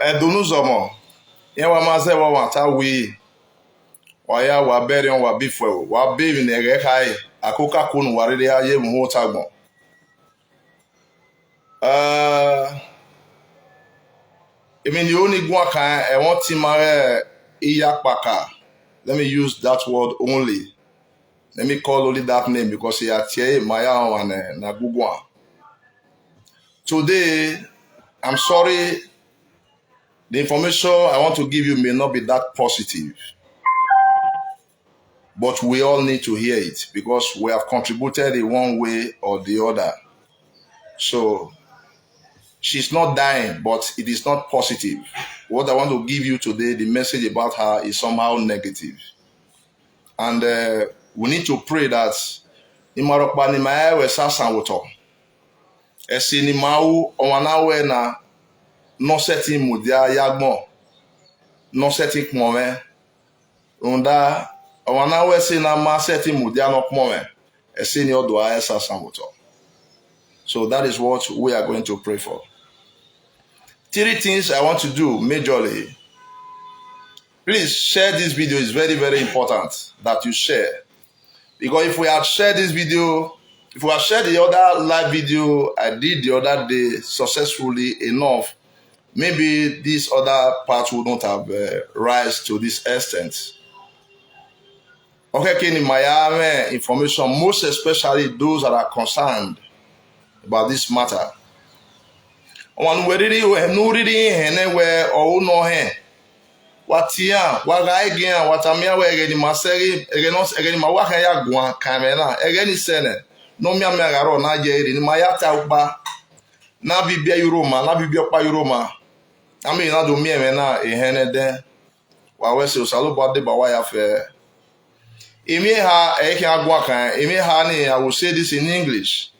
Edunuzomo. Yewa maze wa wata wi. Waya wa berion wa bifwe. Wa bivi nege kai. Akuka kunu wariri aye muhu tagbon. I mean, the only one I want to marry Akpaka. Let me use that word only. Let me call only that name because he had here Maya and Nagugwa. Today, I'm sorry, the information I want to give you may not be that positive. But we all need to hear it because we have contributed in one way or the other. So, she's not dying, but it is not positive. What I want to give you today, the message about her is somehow negative. And we need to pray that Imarokpa ni maewe sasa woto. Esi ni mau omanawe na no seti mudia yagmo. No seti kmowe. Unda omanawe si na ma seti mudia no kmowe. Esi ni odwa sasa woto. So that is what we are going to pray for. 3 things I want to do majorly. Please share this video. It's very, very important that you share. Because if we had shared this video, if we had shared the other live video I did the other day successfully enough, maybe this other part would not have rise to this extent. Okay, in Miami information, most especially those that are concerned about this matter. One we really no really anywhere or no hen. Watia, waga again, watamia wege ni maseri, egenos egeni mawaka ya gwa kamera, egeni sene, no mia megaro na jeri, ni mayata uba, na bibia Euroma, na bibia pa Euroma. Ami na do mie na ehene den, wawese usalo bade bawa ya fe. Imi ha eke agwa kan, imi ha ni, I will say this in English.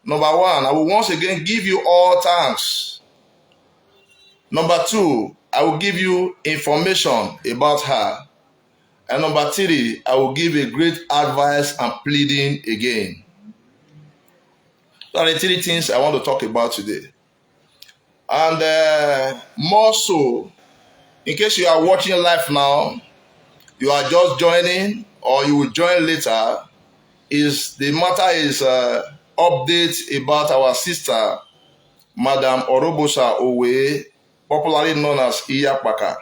Number 1, I will once again give you all thanks. Number 2, I will give you information about her. And number 3, I will give a great advice and pleading again. Those are the 3 things I want to talk about today. And more so, in case you are watching live now, you are just joining or you will join later, the matter is update about our sister, Madam Orbosa Owere, popularly known as Akpaka.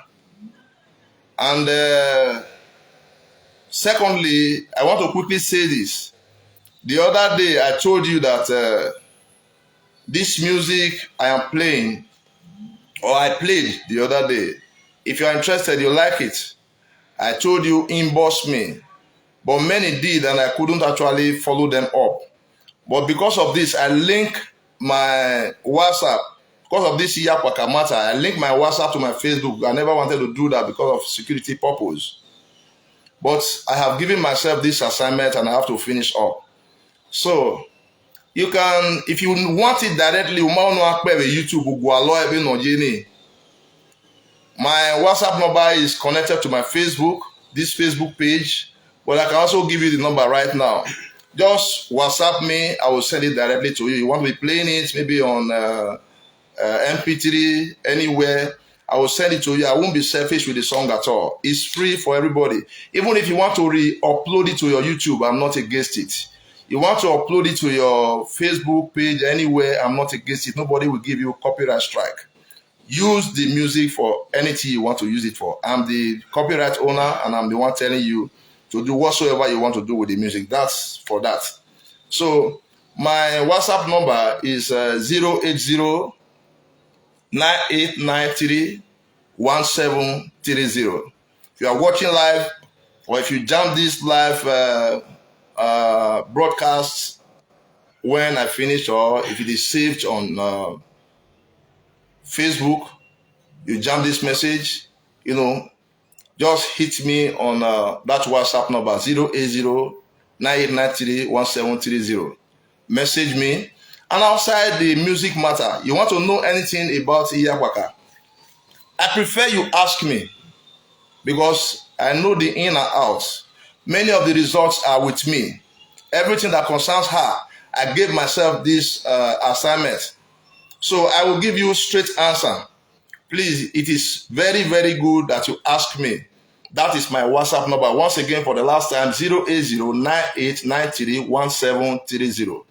And secondly, I want to quickly say this. The other day, I told you that this music I am playing, or I played the other day, if you are interested, you like it, I told you inbox me. But many did, and I couldn't actually follow them up. But because of this, I link my WhatsApp. Because of this Akpaka matter, I link my WhatsApp to my Facebook. I never wanted to do that because of security purpose. But I have given myself this assignment and I have to finish up. So, you can, if you want it directly, YouTube, my WhatsApp number is connected to my Facebook, this Facebook page. But I can also give you the number right now. Just WhatsApp me, I will send it directly to you. You want to be playing it, maybe on MP3, anywhere, I will send it to you. I won't be selfish with the song at all. It's free for everybody. Even if you want to re-upload it to your YouTube, I'm not against it. You want to upload it to your Facebook page, anywhere, I'm not against it. Nobody will give you copyright strike. Use the music for anything you want to use it for. I'm the copyright owner and I'm the one telling you to do whatsoever you want to do with the music. That's for that. So my WhatsApp number is 080 9893 1730. If you are watching live or if you jam this live broadcast when I finish, or if it is saved on Facebook, you jam this message, just hit me on that WhatsApp number 080 9893 1730. Message me. And outside the music matter, you want to know anything about Akpaka, I prefer you ask me because I know the in and out. Many of the results are with me. everything that concerns her. I gave myself this assignment. So I will give you straight answer. Please, it is very, very good that you ask me. That is my WhatsApp number. Once again, for the last time, 08098931730.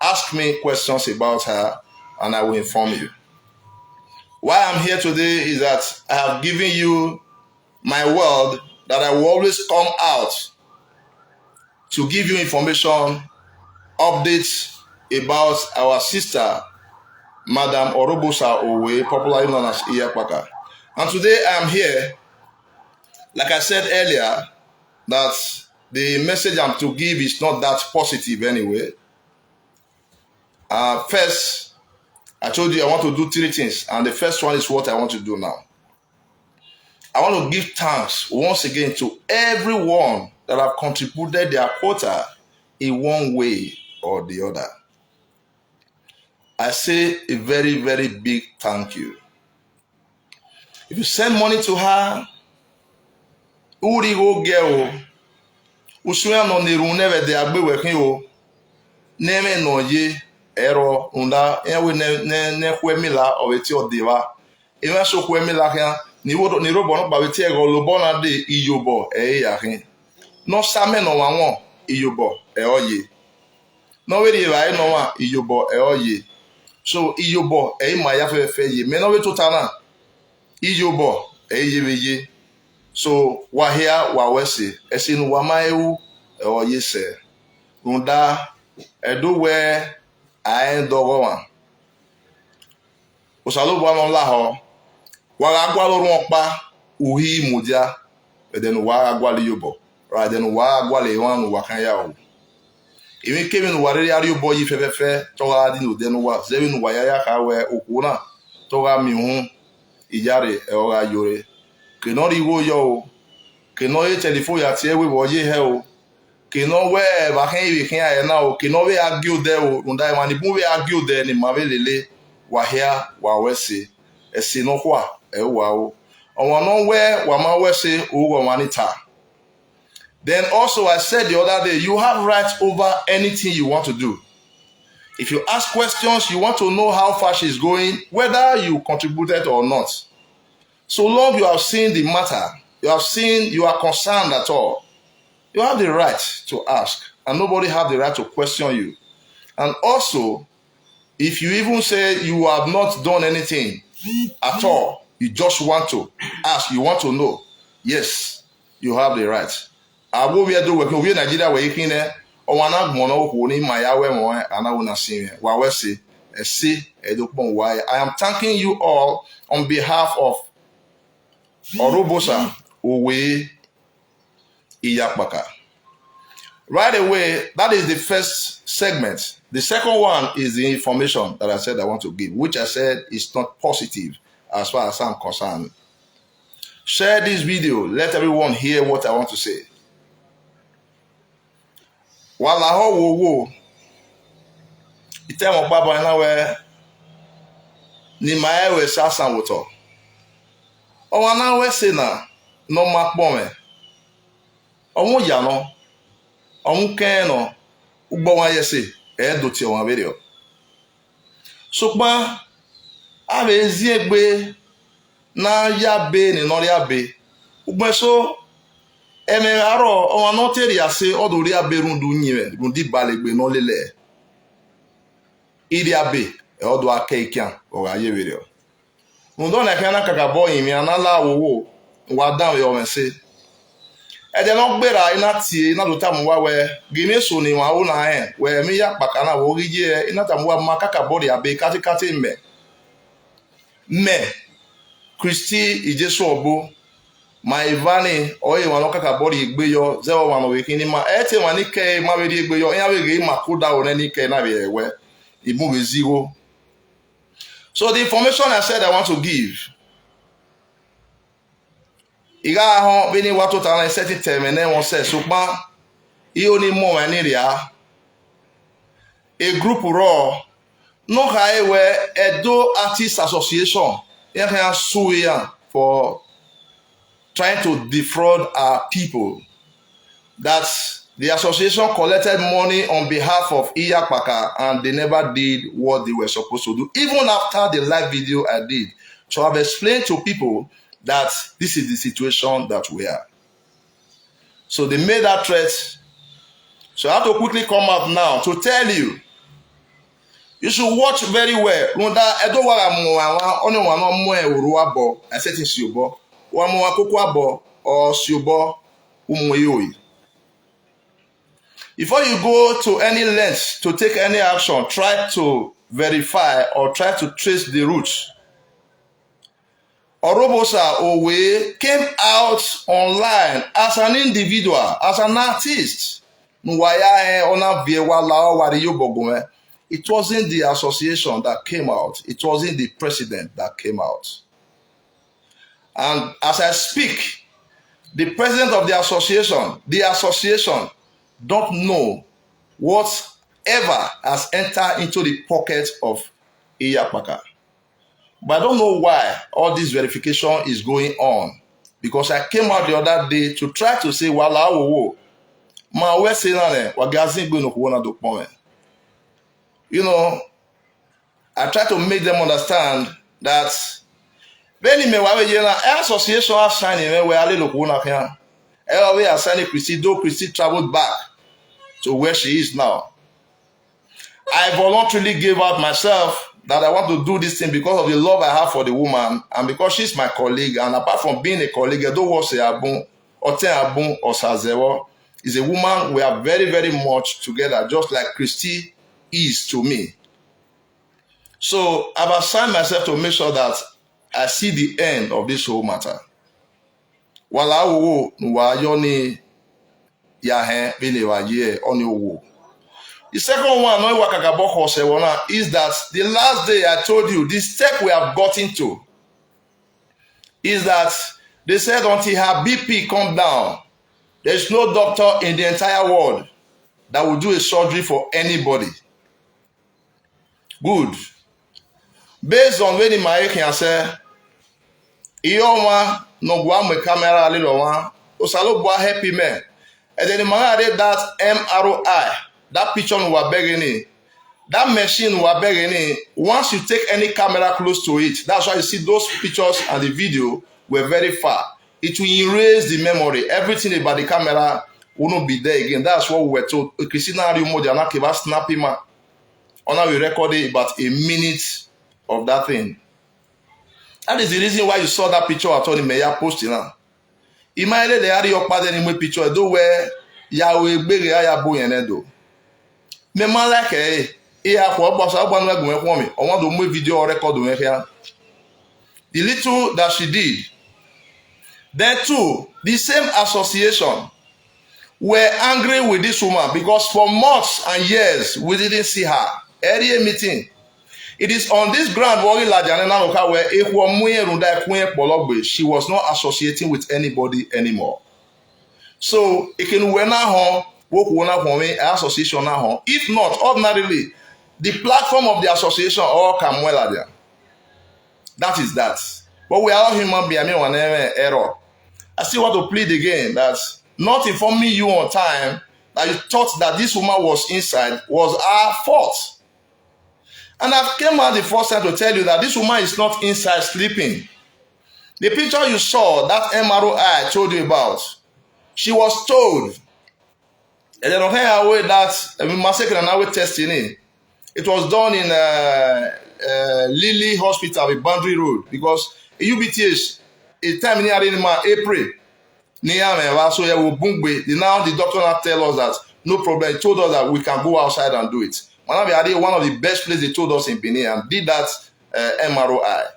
Ask me questions about her and I will inform you. Why I'm here today is that I have given you my word that I will always come out to give you information, updates about our sister, Madam Orbosa Owere, popularly known as Akpaka. And today I am here, like I said earlier, that the message I'm to give is not that positive anyway. First, I told you I want to do three things, and the first one is what I want to do now. I want to give thanks once again to everyone that have contributed their quota in one way or the other. I say a very, very big thank you. If you send money to her, uri go girl, usuya no niru neve de agbe wekin o, neme no ye ero unda enwe ne kwemila obeti odiva. Even so kwemila kan ni robo no ba beti ego lobo na de iyobo ya kan. No same no wanwon iyobo oye. No we dey right no wa iyobo oye. So iyobo ma ya fe ye. Me no we to tana. Iyobo ye. So wahia wawese esinu wamaewu oye se. Unda eduwe aen dogo wan. Osalo bo no la ho. Wa agwa lorun opa uhi mudia then wa agwa le yobo. Right then wa agwa le wan wa kan ya o. Even Kevin wariri ari yobo yi fefefe to ga di no den wa zevin wa ya ka we okuna to ga mi hun ijare o ga yore. Ke no ri wo yo o. Ke no ye telephone ya tie we bo ye he o. Ke no we ba kan yi kan ya na o. Ke no we argue there o. Unda ma ni bu we argue there ni ma we lele wa hia wa wese esi no kwa wa o. Omo no we wa ma wese o wa wanita. Then also I said the other day, you have rights over anything you want to do. If you ask questions, you want to know how far she's going, whether you contributed or not. So long you have seen the matter, you are concerned at all, you have the right to ask, and nobody have the right to question you. And also, if you even say you have not done anything at all, you just want to ask, you want to know, yes, you have the right. Abo we do work we Nigeria we kin e o wana gbon no ko ni ma ya we mo ana wo na sin wa we se edopon why. I am thanking you all on behalf of Orbosa Owere Akpaka. Right away, that is the first segment. The second one is the information that I said I want to give, which I said is not positive as far as I'm concerned. Share this video, let everyone hear what I want to say. Wala ho wo itemo baba na we ni ma we sasan woto o wana we se na no ma pon me o ya no o ken no ugbo wa yese do ti won video so pa a be zi egbe na ya be ni no ya be ugbo so emeraro o wana teri ase odori aberundu nyiwe rundi balegbe no lele iriabe odo A.K.A o ga ye video ndo na kana kaka boy mi anala wowo wa down yo mense e de no gbera ina tie ina do tamu wa we gini so ni wa una we mi ya Akpaka na wo gije ina tamu wa makaka body abe kati me Christy ijesu obo ma ivani oye wano kaka body igbe yo zewa wano wekini ma ete wani ke ma we di igbe yo ya we ge ma kuda one ni ke na be we ibu be zero. So the information I said I want to give, iga ho bini watu tana seti temene won se supa iyo ni mo wa ni ria a group raw no ha we Edo Artists Association ya kan sue ya for trying to defraud our people. That The association collected money on behalf of Akpaka and they never did what they were supposed to do. Even after the live video I did, so I've explained to people that this is the situation that we are. So they made that threat. So I have to quickly come out now to tell you, you should watch very well. I said it's Siobo. Or Siobo. Before you go to any length to take any action, try to verify or try to trace the roots. Orbosa Owere came out online as an individual, as an artist. It wasn't the association that came out. It wasn't the president that came out. And as I speak, the president of the association don't know whatever has entered into the pocket of Akpaka. But I don't know why all this verification is going on. Because I came out the other day to try to say, you know, I try to make them understand that when association has signed Christy, though Christy traveled back to where she is now. I voluntarily gave out myself that I want to do this thing because of the love I have for the woman and because she's my colleague. And apart from being a colleague, I don't want to say Abun or Ten Abun or Sazewo. Is a woman we are very, very much together, just like Christy is to me. So I've assigned myself to make sure that I see the end of this whole matter. The second one is that the last day I told you, the step we have gotten to is that they said until her BP come down, there's no doctor in the entire world that will do a surgery for anybody. Good. Based on when my can say, Ioma no guam camera little one, Osalo boy happy man. And then the man did that MRI, that picture we were begging, that machine we were begging. Once you take any camera close to it, that's why you see those pictures and the video were very far. It will erase the memory. Everything about the camera will not be there again. That's what we were told. Christina Rimo snapping man. Now we recorded about a minute of that thing. That is the reason why you saw that picture I told him Meya posting now. Imagine they had your father in my picture, do where Yahweh big Yabu and Edo. Me man like I want to make video or record here. The little that she did. Then too, the same association were angry with this woman because for months and years we didn't see her. Area meeting. It is on this ground where she was not associating with anybody anymore. So it can association now. If not, ordinarily, the platform of the association all come well there. That is that. But we are all human beings. Error. I still want to plead again that not informing you on time that you thought that this woman was inside was our fault. And I've came out the first time to tell you that this woman is not inside sleeping. The picture you saw, that MRI I told you about, she was told, and then that testing it was done in Lily Hospital with Boundary Road because UBTH, a time near April, so now the doctor now tell us that no problem. He told us that we can go outside and do it. One of the best places they told us in Benin and did that MRI.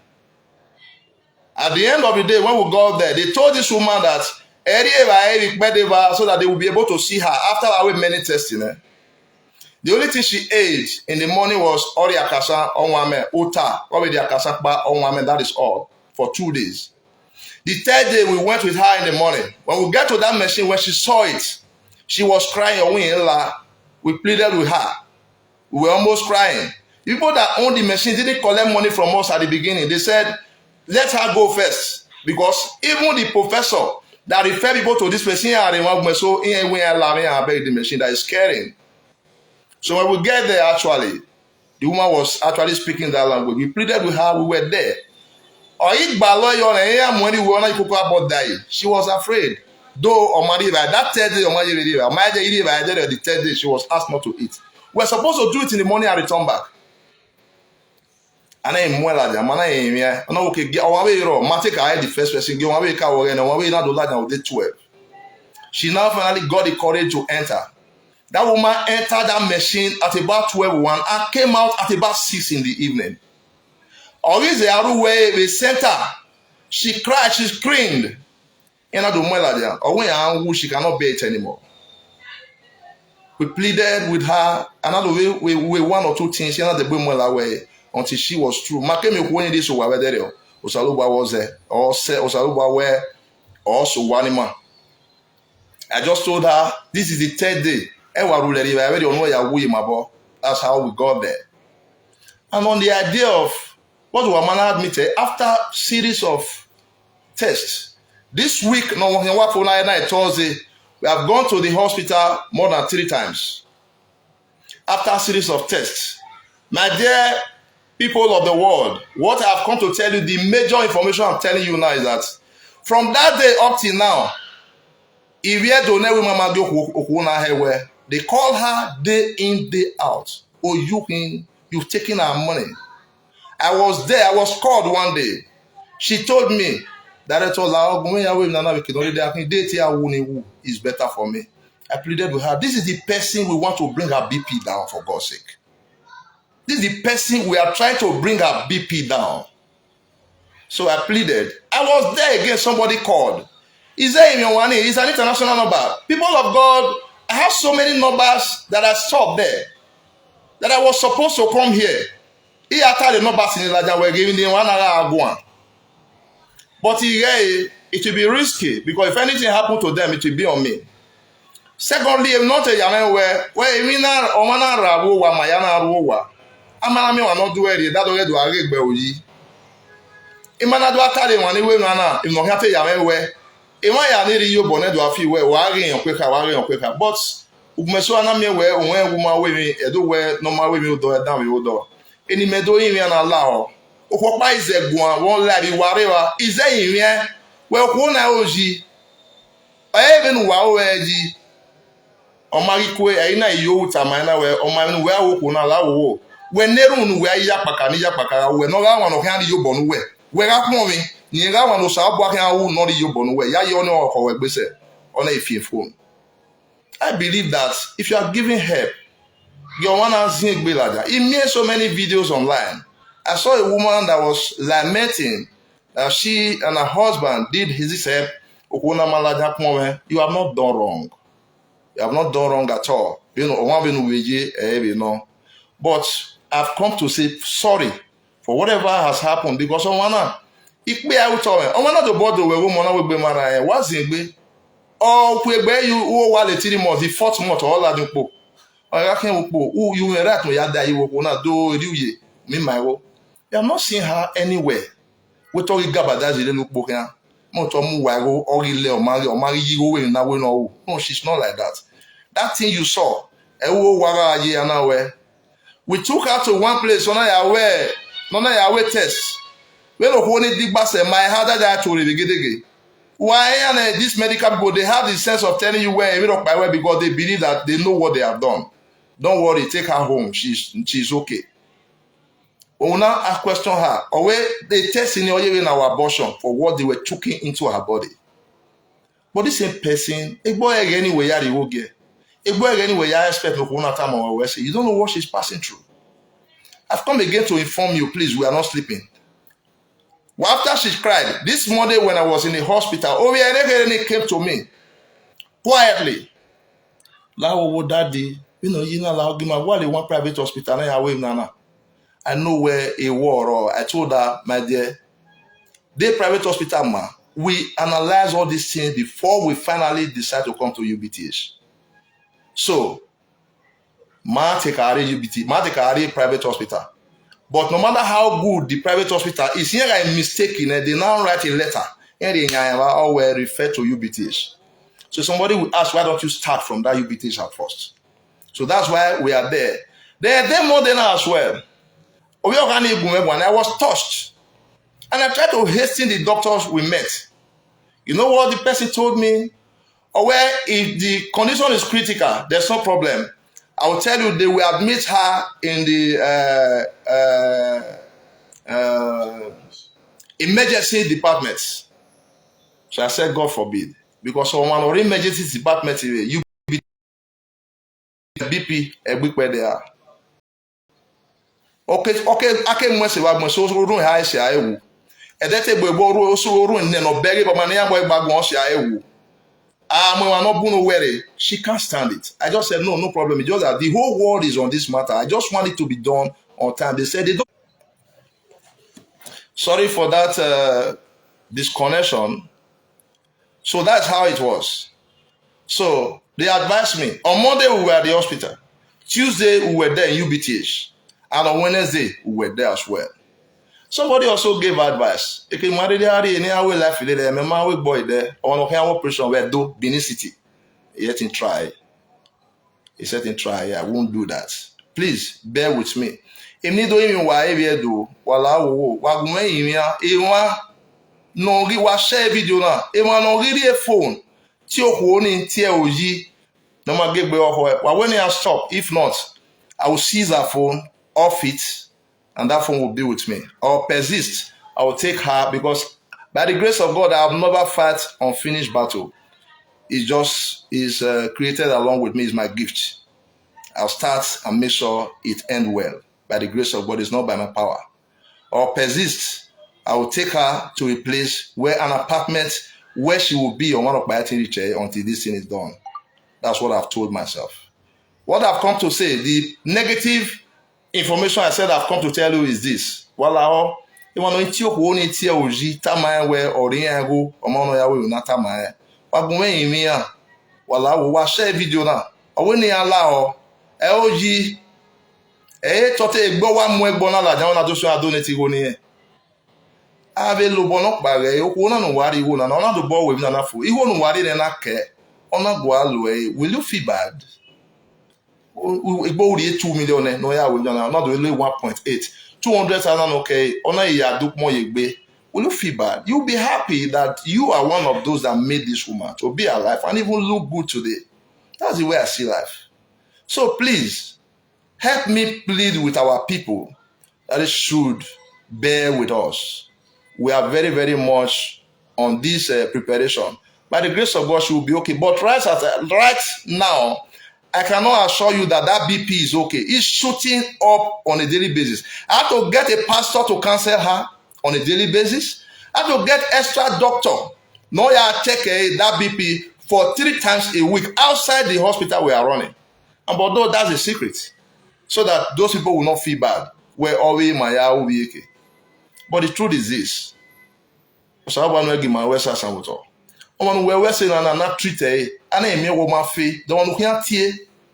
At the end of the day, when we got there, they told this woman that so that they will be able to see her after our many testing. The only thing she ate in the morning was Ori Akasa Onwame Ota, probably the Akasa Onwame, that is all, for 2 days. The third day, we went with her in the morning. When we got to that machine, when she saw it, she was crying. We pleaded with her. We were almost crying. People that own the machine didn't collect money from us at the beginning. They said, let her go first. Because even the professor that refer people to this place. So in when I beg the machine that is caring. So when we get there, actually, the woman was actually speaking that language. We pleaded with her, we were there. She was afraid. Though on that third day, the third day, she was asked not to eat. We're supposed to do it in the morning and return back. And then the first person, she now finally got the courage to enter. That woman entered that machine at about 12:01 and came out at about 6 in the evening. We sent her. She cried, she screamed. She cannot bear it anymore. We pleaded with her, another way, we one or two things, until she was true. Was there, or I just told her, this is the third day. That's how we got there. And on the idea of what Wamana admitted, after series of tests, this week, Thursday, we have gone to the hospital more than 3 times. After a series of tests. My dear people of the world, what I have come to tell you, the major information I'm telling you now is that from that day up till now, they call her day in, day out. Oh, you've taken our money. I was there. I was called one day. She told me that is better for me. I pleaded with her. This is the person we want to bring her BP down, for God's sake. This is the person we are trying to bring her BP down. So I pleaded. I was there again. Somebody called. Is there anyone? It's an international number. People of God, I have so many numbers that I stopped there. That I was supposed to come here. He had the numbers in the were giving them 1 hour. But it will be risky because if anything happened to them, it will be on me. Secondly, I'm not a young where we now Omana Rabu wa Mayana Ruwa. Amanami wa not do it, that way do I get Beoji. Imana do Atari one way, Nana, if not have a young where. Imaya need you bonnet do a few way, wagging or quicker, but Umesuana me where woman women, do where no more women do it down your door. Any medoing and allow. Okwa is a guan, won't let you whatever. Is there in here? Well, Oji. I even Waweji. O Marikwe, I know you Tamana where o man well Kunala. When Nerun where Yapaka, we're not one of Handy you Bonwe. Where up moving, near one of Sabwaka, not you Bonwe. Ya you know how we say on a phone. I believe that if you are giving help, you want to see It made so many videos online. I saw a woman that was lamenting that she and her husband did his help. You have not done wrong. You have not done wrong at all. But I've come to say sorry for whatever has happened because the 4th month all you have not seen her anywhere. We talk Gabadazi look book here. No, she's not like that. That thing you saw, we took her to one place, none of tests. When only dig bass my harder that to why these medical people they have the sense of telling you where by where because they believe that they know what they have done. Don't worry, take her home. She's okay. We will now question her. Or they test in our abortion for what they were choking into her body. But this same person, you don't know what she's passing through. I've come again to inform you, please, we are not sleeping. Well, after she cried, this morning when I was in the hospital, Owere came to me quietly. Daddy, why they want private hospital? I know where a war or I told her, my dear, the private hospital man, we analyze all these things before we finally decide to come to UBTH. So, take a private hospital. But no matter how good the private hospital is, here I mistaken, they now write a letter. Owere refer to UBTs. So somebody will ask, why don't you start from that UBTs at first? So that's why we are there. They are there more than us as well. And I was touched. And I tried to hasten the doctors we met. You know what the person told me? Where if the condition is critical, there's no problem. I will tell you they will admit her in the emergency department. So I said, God forbid. Because someone or emergency department, you BP, where they are. Okay, I can mess with so room high share. And that a boy also room and no berry, but my name boy bag one share. She can't stand it. I just said, no problem. It's just that the whole world is on this matter. I just want it to be done on time. They said they don't. Sorry for that disconnection. So that's how it was. So they advised me. On Monday, we were at the hospital. Tuesday, we were there in UBTH. And on Wednesday, we were there as well. Somebody also gave advice. If you marry the area, any way life there, my man boy there, on a operation where do Benin City. Yet in try. He said in try, I won't do that. Please bear with me. If need to even why we do, wala wo, wagme imia, ewa no ri wa share video na, ewa no ri a phone. Ti o ko ni ti e oji, no ma gbe oho. Wa when I stop, if not, I will seize her phone, off it, and that phone will be with me. Or persist, I will take her because by the grace of God, I have never fought unfinished battle. It just is created along with me is my gift. I'll start and make sure it ends well. By the grace of God, it's not by my power. Or persist, I will take her to a place where an apartment where she will be on one of my chair until this thing is done. That's what I've told myself. What I've come to say, the negative information I said I've come to tell you is this. Wala wala wo wa share video na owo ni ala o e oji e tote egbo wa mu egbo na la jan na to so adone ti go ni e ave lo bo no pare o ko na no wari wo na na do bo we na na fo iwo no wari na ke ona go alu e will you feel bad egbo ri 2 million no ya we na na do only 1.8 200,000 okay ona ya do mo ye gbe. Will you feel bad? You'll be happy that you are one of those that made this woman to be alive and even look good today. That's the way I see life. So please, help me plead with our people that they should bear with us. We are very, very much on this preparation. By the grace of God, she will be okay. But right now, I cannot assure you that that BP is okay. It's shooting up on a daily basis. I have to get a pastor to counsel her on a daily basis. I have to get extra doctor. No, I check that BP for 3 times a week outside the hospital we are running. And but though that's a secret, so that those people will not feel bad. We're always but the truth is this. So I want to give my West and water. On where we're saying na treat and a mere woman fee, the one who can't tear,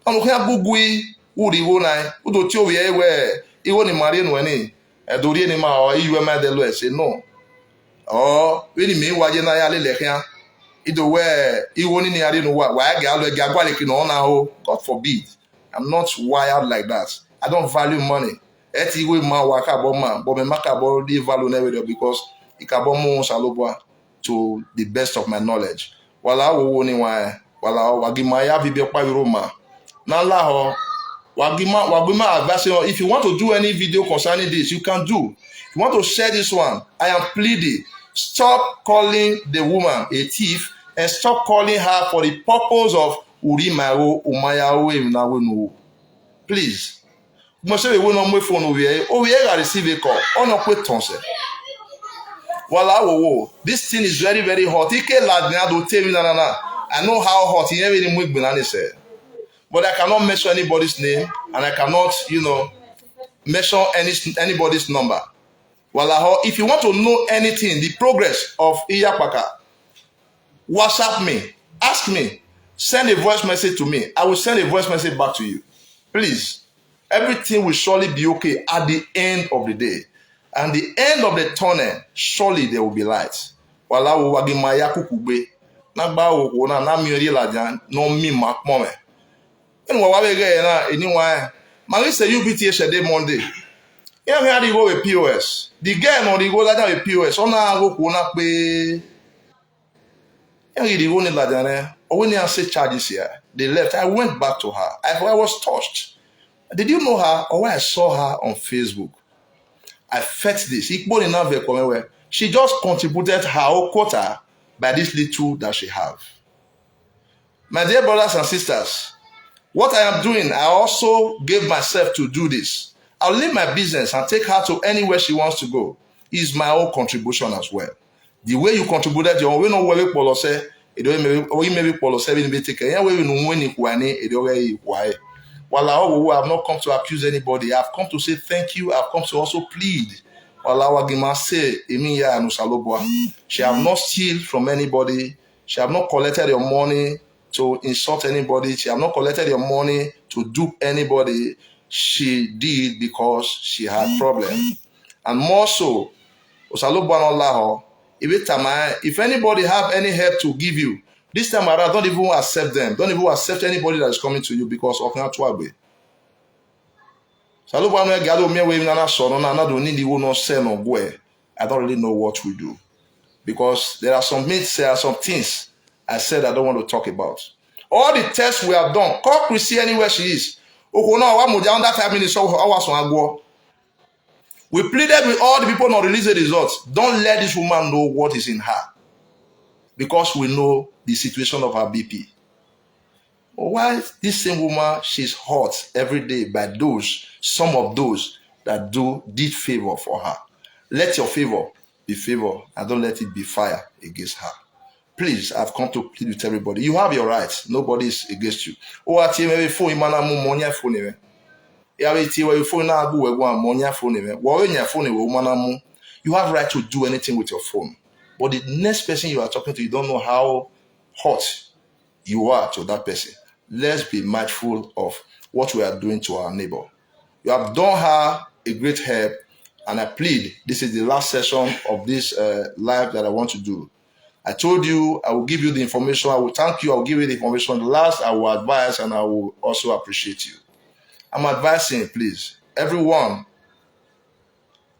and who can't bugui, would he won't would you where he won't marry when a Dorian or you were mad the say no. Oh, really me why you na lekia. Either where he won't in the idea why I get now. God forbid. I'm not wired like that. I don't value money. Eti we ma waka man, but me maka the value never because ikabomo salobwa to the best of my knowledge. Wala wo ni wa wala wagima ya bibi pa Roma. Na la ho wagima advice if you want to do any video concerning this, you can do. If you want to share this one, I am pleading. Stop calling the woman a thief and stop calling her for the purpose of Urimawo Umayawo Imnawo. Please. Mo say we will not move phone over here. Oh, we are receive a call. On a quick tonse. Wala wo. This thing is very, very hot. Ike ladna do tell me na. I know how hot he never even banana say. But I cannot mention anybody's name and I cannot, mention anybody's number. Wala if you want to know anything, the progress of Akpaka, WhatsApp me, ask me, send a voice message to me. I will send a voice message back to you. Please. Everything will surely be okay at the end of the day. And the end of the tunnel, surely there will be light. wala wo wagi maya kukugbe na gba wo na mi ori laja no mi makmo me enwa wa wege na eniwa man say UBT shede Monday here we had go with POS the girl no dey go laja with POS ona go ko na pe here dey go ni laja ne or when you say charges here they left. I went back to her. I was touched. Did you know her or when I saw her on Facebook? I felt this. She just contributed her whole quota by this little that she have. My dear brothers and sisters, what I am doing, I also gave myself to do this. I'll leave my business and take her to anywhere she wants to go. It's my own contribution as well. The way you contributed your own, we know policy, maybe policy will be taken. Yeah, we know when while I have not come to accuse anybody, I've come to say thank you. I've come to also plead. She have not steal from anybody. She have not collected your money to insult anybody. She have not collected your money to dupe anybody. She did because she had problem. And more so, if anybody have any help to give you, this time around, don't even accept them. Don't even accept anybody that is coming to you because of that way. I don't really know what we do. Because there are some myths, there are some things I said I don't want to talk about. All the tests we have done, call Chrissy anywhere she is. We pleaded with all the people not release the results. Don't let this woman know what is in her. Because we know the situation of her BP. Why this same woman, she's hurt every day by some of those that did favor for her. Let your favor be favor and don't let it be fire against her. Please, I've come to plead with everybody. You have your rights. Nobody is against you. You have right to do anything with your phone. But the next person you are talking to, you don't know how hot you are to that person. Let's be mindful of what we are doing to our neighbor. You have done her a great help, and I plead, this is the last session of this live that I want to do. I told you I will give you the information. I will thank you. I will give you the information. Last, I will advise, and I will also appreciate you. I'm advising, please, everyone,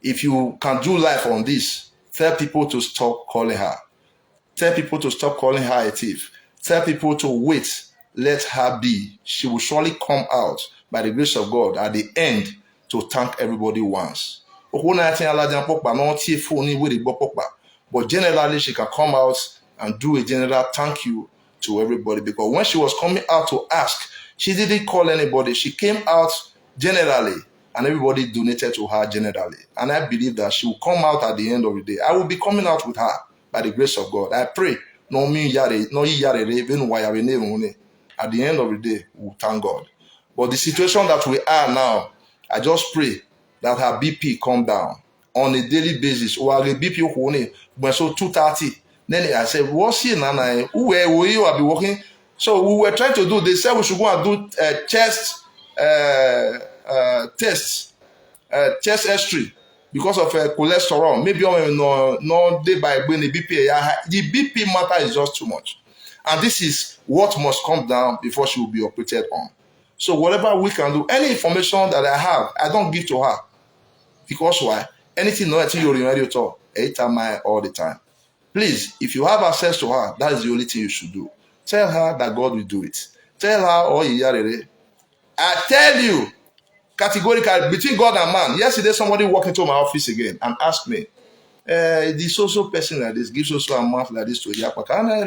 if you can do life on this, tell people to stop calling her. Tell people to stop calling her a thief. Tell people to wait. Let her be. She will surely come out by the grace of God at the end to thank everybody once. But generally, she can come out and do a general thank you to everybody. Because when she was coming out to ask, she didn't call anybody. She came out generally, and everybody donated to her generally. And I believe that she will come out at the end of the day. I will be coming out with her by the grace of God. I pray. At the end of the day, we will thank God. But the situation that we are now, I just pray that her BP come down on a daily basis. Or the BP when so 230. Then I said, what's here now? Where will you be working? So we were trying to do. They said we should go and do chest tests, chest history because of cholesterol. Maybe no day by when the BP. The BP matter is just too much. And this is what must come down before she will be operated on. So whatever we can do, any information that I have, I don't give to her. Because why? Anything you remember to anytime all the time. Please, if you have access to her, that is the only thing you should do. Tell her that God will do it. Tell her, I tell you, categorically, between God and man, yesterday somebody walked into my office again and asked me, the social person like this gives social amount like this to Akpaka. And I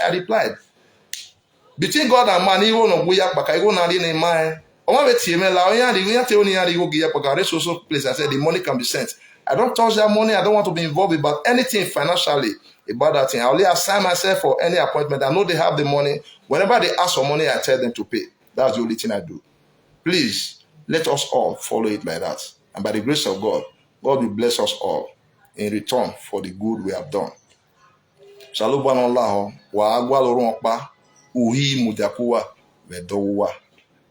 replied, between God and man, even on Akpaka, even on the mind. I said the money can be sent. I don't touch that money. I don't want to be involved about anything financially about that thing. I only assign myself for any appointment. I know they have the money. Whenever they ask for money, I tell them to pay. That's the only thing I do. Please, let us all follow it like that. And by the grace of God, God will bless us all in return for the good we have done. Shalom Allah wa agwalorunpa uhi mudakuwa vedowa.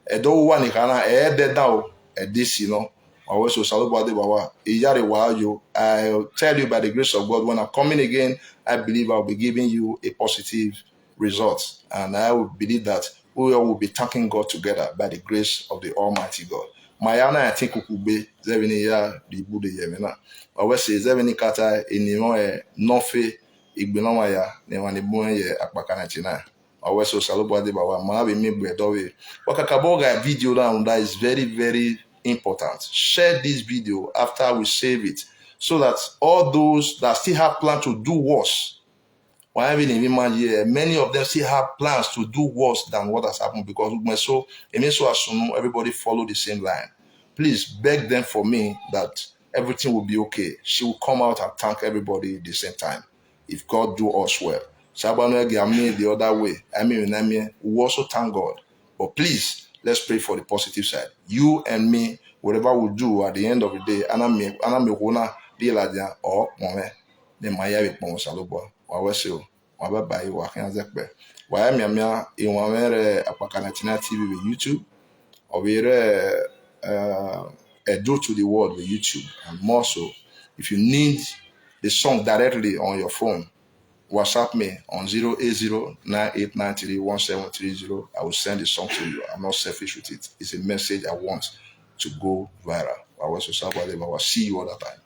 Edowa ni kana ededao edisino Always so salubade bawa. Iyare wa yo. I'll tell you by the grace of God, when I'm coming again, I believe I'll be giving you a positive result. And I will believe that we all will be thanking God together by the grace of the Almighty God. Mayana I think ukube zevini ya di bude yemena. Always say zevini kata inimo nofe igbinoma ya ne wani buen ye Akpaka na china. Always so salubade bawa. Mahabi mi bwedowe. Wakakaboga video down that is very, very important. Share this video after we save it so that all those that still have plans to do worse, many of them still have plans to do worse than what has happened because everybody follow the same line. Please beg them for me that everything will be okay. She will come out and thank everybody at the same time. If God do us well. The other way. We also thank God. But please, let's pray for the positive side. You and me, whatever we do at the end of the day, or the Maya Salobo, Wawesio, Wababai, Wakan Zekbe. Wayamia, Iwamere, Apakanatina TV with YouTube, Owere, a do to the world with YouTube, and more so. If you need the song directly on your phone, WhatsApp me on 08098931730. I will send the song to you. I'm not selfish with it. It's a message I want to go viral. I will see you all the time.